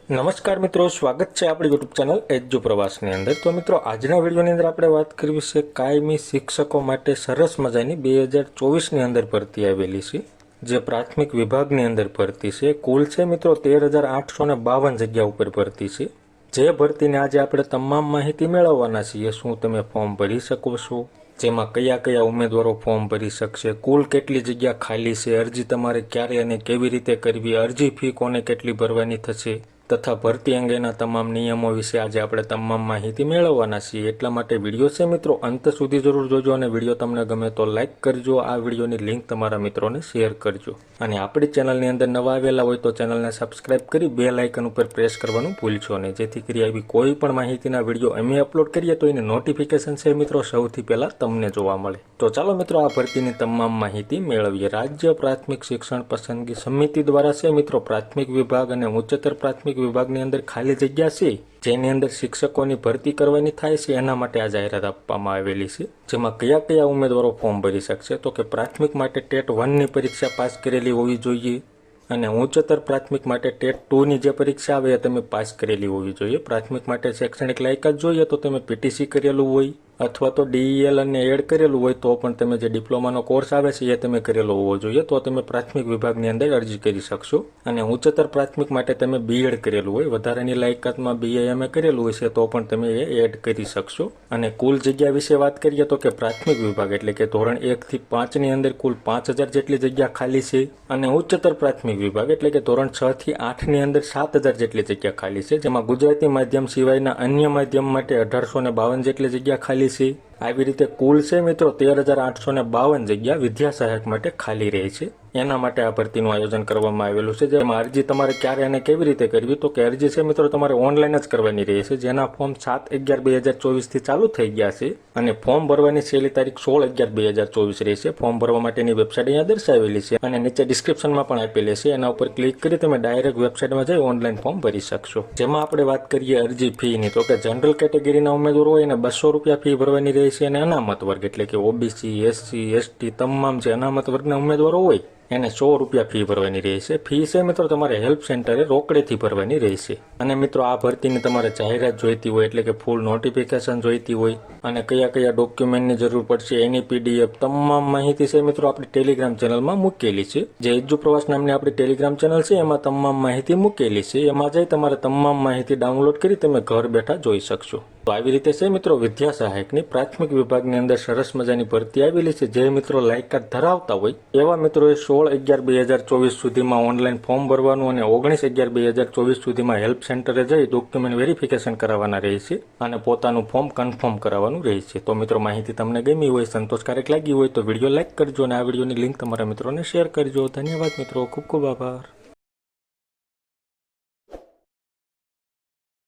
નમસ્કાર મિત્રો, સ્વાગત છે આપણી યુટ્યુબ ચેનલ એજ્યુ પ્રવાસની અંદર। તો મિત્રો, આજના વિડીયોની અંદર આપણે વાત કરવી છે કાયમી શિક્ષકો માટે સરસ મજાની 2024ની અંદર ભરતી આવેલી છે, જે પ્રાથમિક વિભાગની અંદર ભરતી છે। કુલ છે મિત્રો 13,852 જગ્યા ઉપર ભરતી છે। જે ભરતીને આજે આપણે તમામ માહિતી મેળવવાના છીએ। શું તમે ફોર્મ ભરી શકો છો, જેમાં કયા કયા ઉમેદવારો ફોર્મ ભરી શકશે, કુલ કેટલી જગ્યા ખાલી છે, અરજી તમારે ક્યારે અને કેવી રીતે કરવી, અરજી ફી કોને કેટલી ભરવાની થશે તથા ભરતી અંગેના તમામ નિયમો વિશે આજે આપણે તમામ માહિતી મેળવવાના છીએ। એટલા માટે વિડીયો છે મિત્રો અંત સુધી જરૂર જોજો અને વિડીયો તમને ગમે તો લાઇક કરજો, આ વિડીયોની લિંક તમારા મિત્રોને શેર કરજો અને આપણી ચેનલની અંદર નવા આવેલા હોય તો ચેનલને સબસ્ક્રાઇબ કરી બેલ આઇકન ઉપર પ્રેસ કરવાનું ભૂલશો નહીં, જેથી કરી આવી કોઈ પણ માહિતીના વિડીયો અમે અપલોડ કરીએ તો એની નોટિફિકેશન છે મિત્રો સૌથી પહેલા તમને જોવા મળે। તો ચાલો મિત્રો આ ભરતીની તમામ માહિતી મેળવીએ। રાજ્ય પ્રાથમિક શિક્ષણ પસંદગી સમિતિ દ્વારા છે મિત્રો પ્રાથમિક વિભાગ અને ઉચ્ચતર પ્રાથમિક વિભાગની અંદર ખાલી જગ્યા છે જેની અંદર શિક્ષકોની ભરતી કરવાની થાય છે, એના માટે આ જાહેરાત આપવામાં આવેલી છે। જેમાં કયા કયા ઉમેદવારો ફોર્મ ભરી શકશે તો કે પ્રાથમિક માટે ટેટ 1ની પરીક્ષા પાસ કરેલી હોવી જોઈએ અને ઉચ્ચતર પ્રાથમિક માટે ટેટ 2ની જે પરીક્ષા આવે એ તમે પાસ કરેલી હોવી જોઈએ। પ્રાથમિક માટે શૈક્ષણિક લાયકાત જોઈએ તો તમે પીટીસી કરેલું હોય અથવા તો ડીઈએલ અને એડ કરેલું હોય તો પણ તમે જે ડિપ્લોમાનો કોર્સ આવે છે એ તમે કરેલો હોવો જોઈએ, તો તમે પ્રાથમિક વિભાગની અંદર અરજી કરી શકશો। અને ઉચ્ચતર પ્રાથમિક માટે તમે બીએડ કરેલું હોય, વધારાની લાયકાતમાં બીએએમએ કરેલું હોય છે તો પણ તમે એ એડ કરી શકશો। અને કુલ જગ્યા વિશે વાત કરીએ તો કે પ્રાથમિક વિભાગ એટલે કે ધોરણ 1 થી 5ની અંદર કુલ 5,000 જેટલી જગ્યા ખાલી છે અને ઉચ્ચતર પ્રાથમિક વિભાગ એટલે કે ધોરણ 6 થી 8ની અંદર 7,000 જેટલી જગ્યા ખાલી છે, જેમાં ગુજરાતી માધ્યમ સિવાયના અન્ય માધ્યમ માટે 1,852 જેટલી જગ્યા ખાલી છે। આવી રીતે કુલ છે મિત્રો 13,852 જગ્યા વિદ્યા સહાયક માટે ખાલી રહે છે, એના માટે આ ભરતીનું આયોજન કરવામાં આવેલું છે। જેમાં અરજી તમારે ક્યારે અને કેવી રીતે કરવી તો કે અરજી છે મિત્રો તમારે ઓનલાઈન જ કરવાની રહેશે, જેના ફોર્મ 7/11/2024 થી ચાલુ થઈ ગયા છે અને ફોર્મ ભરવાની છેલ્લી તારીખ 16/11/2024 રહેશે। ફોર્મ ભરવા માટેની વેબસાઇટ અહીંયા દર્શાવેલી છે અને નીચે ડિસ્ક્રિપ્શનમાં પણ આપેલી છે, એના ઉપર ક્લિક કરી તમે ડાયરેક્ટ વેબસાઇટમાં જઈ ઓનલાઈન ફોર્મ ભરી શકશો। જેમાં આપણે વાત કરીએ અરજી ફીની તો કે જનરલ કેટેગરીના ઉમેદવારો હોય એને 200 રૂપિયા ફી ભરવાની રહેશે અને અનામત વર્ગ એટલે કે ઓબીસી, એસસી, એસટી તમામ જે અનામત વર્ગના ઉમેદવારો હોય એને 100 રૂપિયા ફી ભરવાની રહેશે। ફી છે મિત્રો તમારે હેલ્પ સેન્ટરે રોકડેથી ભરવાની રહેશે। અને મિત્રો આ ભરતીની તમારે જાહેરાત જોઈતી હોય એટલે કે ફૂલ નોટિફિકેશન જોઈતી હોય અને કયા કયા ડોક્યુમેન્ટની જરૂર પડશે એની પીડીએફ તમામ માહિતી છે મિત્રો આપણી ટેલિગ્રામ ચેનલમાં મૂકેલી છે, જે એજ્યુ પ્રવાસ નામની આપણી ટેલિગ્રામ ચેનલ છે એમાં તમામ માહિતી મૂકેલી છે, એમાં જઈ તમારે તમામ માહિતી ડાઉનલોડ કરી તમે ઘર બેઠા જોઈ શકશો। તો આવી રીતે છે મિત્રો વિદ્યા સહાયકની પ્રાથમિક વિભાગની અંદર સરસ મજાની ભરતી આવેલી છે। જે મિત્રો લાયકાત ધરાવતા હોય એવા મિત્રોએ 16/11/2024 સુધીમાં ઓનલાઈન ફોર્મ ભરવાનું અને 19/11/2024 સુધીમાં હેલ્પ સેન્ટરે જઈ ડોક્યુમેન્ટ વેરિફિકેશન કરાવવાના રહેશે અને પોતાનું ફોર્મ કન્ફર્મ કરાવવાનું રહેશે। તો મિત્રો માહિતી તમને ગમી હોય, સંતોષકારક લાગી હોય તો વિડીયો લાઇક કરજો અને આ વિડીયોની લિંક તમારા મિત્રોને શેર કરજો। ધન્યવાદ મિત્રો, ખૂબ ખૂબ આભાર।